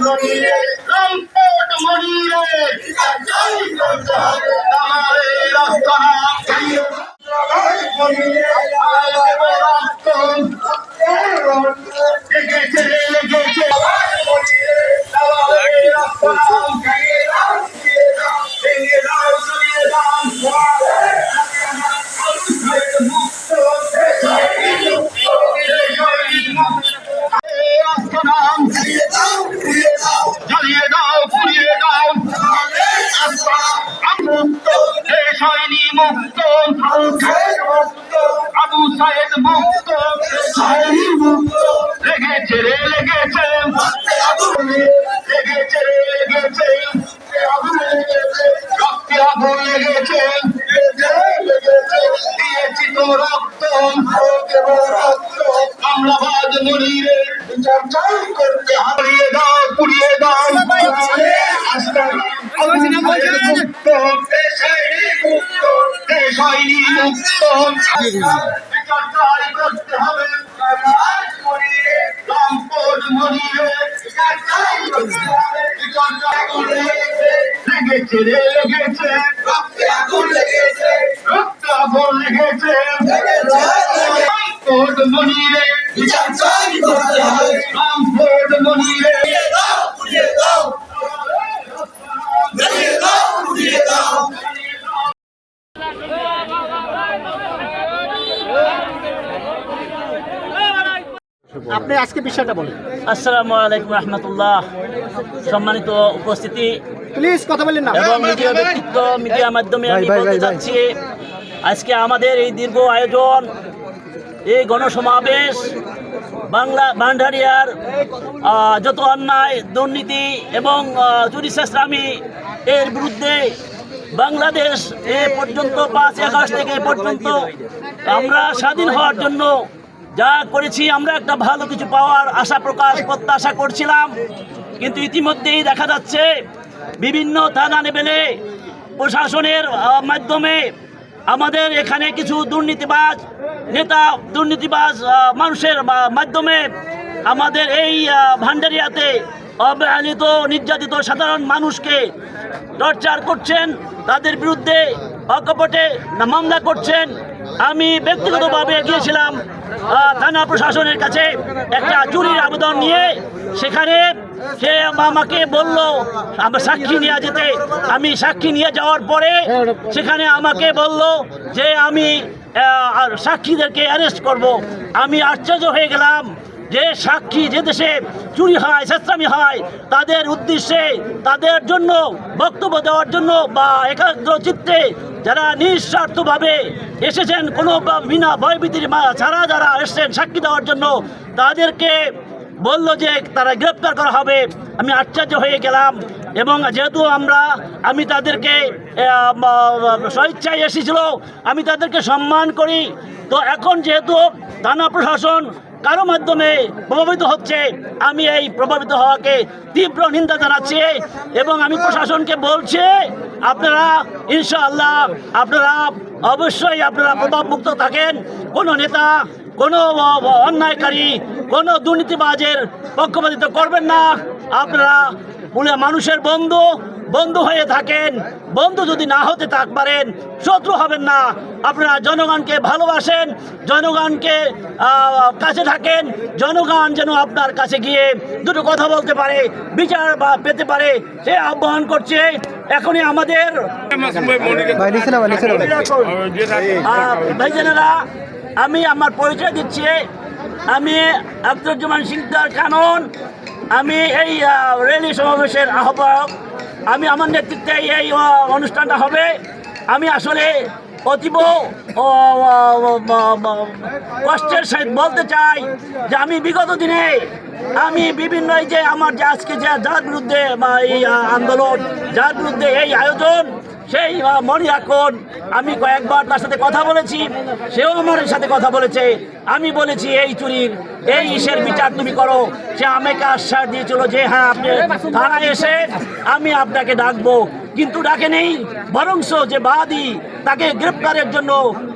রামপট মনিরে আমারে রাস্তা লেগেছে লেগেছে জ্বালিয়ে দাও পুড়িয়ে দাও সৈনী মুক্ত আবু সাইদ মুক্ত লেগেছে রে লেগেছে লেগেছে রে লেগেছে রক্তে আগুন লেগেছে দিয়েছি তো রক্ত আমলাবাদ মনিরে করতে হারিয়ে দাও পুড়িয়ে দাও করতে হবে রামপট মনিরে লেগেছে রে লেগেছে রক্তে আগুন লেগেছে রামপট মনিরে রামপট মনিরে আপনি আজকে বিষয়টা বলেন। আসসালামু আলাইকুম রহমতুল্লাহ। সম্মানিত উপস্থিতি প্লিজ কথা বলেন না। এবং মিডিয়া ব্যক্তিত্ব, মিডিয়ার মাধ্যমে আমি বলতে চাচ্ছি, আজকে আমাদের এই দীর্ঘ আয়োজন, এই গণসমাবেশ ভান্ডারিয়ার যত অন্যায়, দুর্নীতি এবং চুরি চেষ্টামি এর বিরুদ্ধে বাংলাদেশ এ পর্যন্ত 5 আগস্ট থেকে পর্যন্ত আমরা স্বাধীন হওয়ার জন্য যা করেছি, আমরা একটা ভালো কিছু পাওয়ার প্রত্যাশা করছিলাম। কিন্তু ইতিমধ্যেই দেখা যাচ্ছে বিভিন্ন থানা লেভেলে প্রশাসনের মাধ্যমে আমাদের এখানে কিছু দুর্নীতিবাজ নেতা, দুর্নীতিবাজ মানুষের মাধ্যমে আমাদের এই ভান্ডারিয়াতে অবহেলিত, নির্যাতিত সাধারণ মানুষকে টর্চার করছেন, তাদের বিরুদ্ধে অকপটে মামলা করছেন। আমি ব্যক্তিগতভাবে গিয়েছিলাম থানা প্রশাসনের কাছে একটা চুরির আবেদন নিয়ে। সেখানে সে আমাকে বলল আমার সাক্ষী নিয়ে যেতে। আমি সাক্ষী নিয়ে যাওয়ার পরে সেখানে আমাকে বলল যে আমি সাক্ষীদেরকে অ্যারেস্ট করব। আমি আশ্চর্য হয়ে গেলাম যে সাক্ষী যে দেশে চুরি হয়, চেষ্টামি হয়, তাদের উদ্দেশ্যে, তাদের জন্য বক্তব্য দেওয়ার জন্য বা একাগ্র চিত্তে যারা নিঃস্বার্থভাবে এসেছেন, কোনো বিনা ভয়ভীতির ছাড়া যারা এসেছেন সাক্ষী দেওয়ার জন্য, তাদেরকে বলল যে তারা গ্রেপ্তার করা হবে। আমি আশ্চর্য হয়ে গেলাম। এবং যেহেতু আমি তাদেরকে স্বেচ্ছায় এসেছিল, আমি তাদেরকে সম্মান করি। তো এখন যেহেতু থানা প্রশাসন কারো মাধ্যমে প্রভাবিত হচ্ছে, আমি এই প্রভাবিত হওয়াকে তীব্র নিন্দা জানাচ্ছি। এবং আমি প্রশাসনকে বলছি, আপনারা ইনশাআল্লাহ অবশ্যই প্রভাবমুক্ত থাকেন। কোনো নেতা, কোনো অন্যায়কারী, কোনো দুর্নীতিবাজের পক্ষপাতিত্ব করবেন না। আপনারা মানুষের বন্ধু হয়ে থাকেন। বন্ধু যদি না হতে পারেন, শত্রু হবেন না। আপনারা জনগণকে ভালোবাসেন, জনগণকে কাছে থাকেন। জনগণ যেন আপনার কাছে গিয়ে দুটো কথা বলতে পারে, বিচার পেতে পারে, সে আহ্বান করছে। এখনই আমাদের ভাইজানেরা, আমি আমার পরিচয় দিচ্ছি। আমি আখতারুজ্জামান সিকদার কানন। আমি এই র্যালি সমাবেশের আহ্বায়ক। আমার নেতৃত্বে এই অনুষ্ঠানটা হবে। আমি আসলে অতীব কষ্টের সহিত বলতে চাই যে আমি বিগত দিনে বিভিন্ন এই যে আমার যে আজকে যার বিরুদ্ধে এই আন্দোলন, যার বিরুদ্ধে এই আয়োজন, সেই মনে রাখুন আমি কয়েকবার তার সাথে কথা বলেছি, সেও আমার সাথে কথা বলেছে। আমি বলেছি এই চুরির এই ইসের বিচার তুমি করো। সে আমাকে আশ্বাস দিয়েছিল যে হ্যাঁ, আপনি থানায় এসে আমি আপনাকে ডাকবো, কিন্তু ডাকে নেই। বরংস যে বাদী, তাকে গ্রেপ্তারের জন্য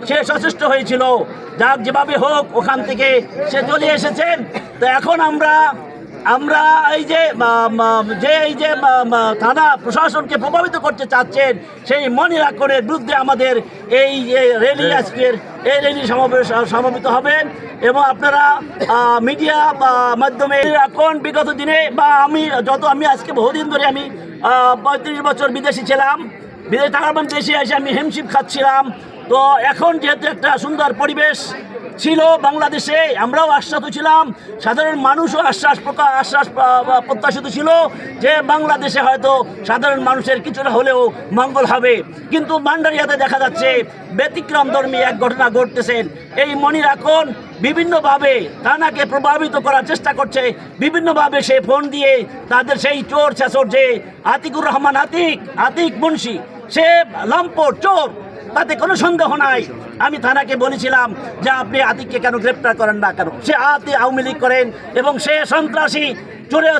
সে সচেষ্ট হয়েছিল। যাক, যেভাবে হোক ওখান থেকে সে চলে এসেছেন। তো এখন আমরা আমরা এই যে থানা প্রশাসনকে প্রভাবিত করতে চাচ্ছেন, সেই মনিরাক্ষণের বিরুদ্ধে আমাদের এই যে র্যালি আজকের এই র্যালি সমাবেত হবেন এবং আপনারা মিডিয়া মাধ্যমে এখন বিগত দিনে বা আমি আজকে বহুদিন ধরে আমি 35 বছর বিদেশি ছিলাম, বিদেশে থাকার পর দেশে এসে আমি হিমশিম খাচ্ছিলাম। তো এখন যেহেতু একটা সুন্দর পরিবেশ ছিল বাংলাদেশে, আমরাও আশ্বাস ছিলাম, সাধারণ মানুষও আশ্বাস প্রত্যাশিত ছিল যে বাংলাদেশে হয়তো সাধারণ মানুষের কিছুটা হলেও মঙ্গল হবে। কিন্তু ভান্ডারিয়াতে দেখা যাচ্ছে ব্যতিক্রমধর্মী এক ঘটনা ঘটতেছে। এই মনিরাক্ষণ বিভিন্নভাবে থানাকে প্রভাবিত করার চেষ্টা করছে, বিভিন্নভাবে সে ফোন দিয়ে তাদের সেই চোর ছেচর যে আতিকুর রহমান আতিক মুন্সি, সে লাম্পট চোর, তাতে কোনো সন্দেহ নাই। আমি থানাকে বলেছিলাম যে আপনি আতিককে কেন গ্রেপ্তার করেন না, কেন সে আওয়ামী লীগ করেন এবং সে সন্ত্রাসী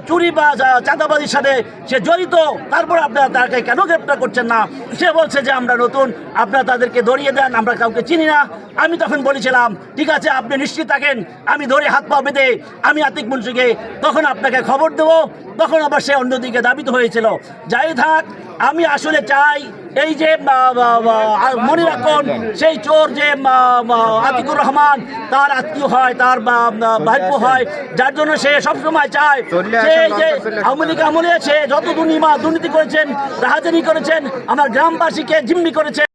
চুরি বা চাঁদাবাজির সাথে সে জড়িত, তারপর আপনারা তাকে কেন গ্রেপ্তার করছেন না? সে বলছে যে আমরা নতুন, আপনারা তাদেরকে ধরিয়ে দেন, আমরা কাউকে চিনি না। আমি তখন বলেছিলাম ঠিক আছে, আপনি নিশ্চিত থাকেন, আমি ধরে হাত পা বেঁধে আমি আতিক মুন্সিকে তখন আপনাকে খবর দেবো। তখন আবার সে অন্যদিকে দাবিত হয়েছিল। যাই থাক, আমি আসলে চাই এই যে মনিরাক্ষণ সেই চোর যে আতিকুর রহমান তার আত্মীয় হয়, তার ভাইপো হয়, যার জন্য সে সবসময় চায় সে যে আওয়ামী লীগ আমলে সে যত দুর্নীতি করেছেন, রাহাজানি করেছেন, আমার গ্রামবাসীকে জিম্মি করেছেন।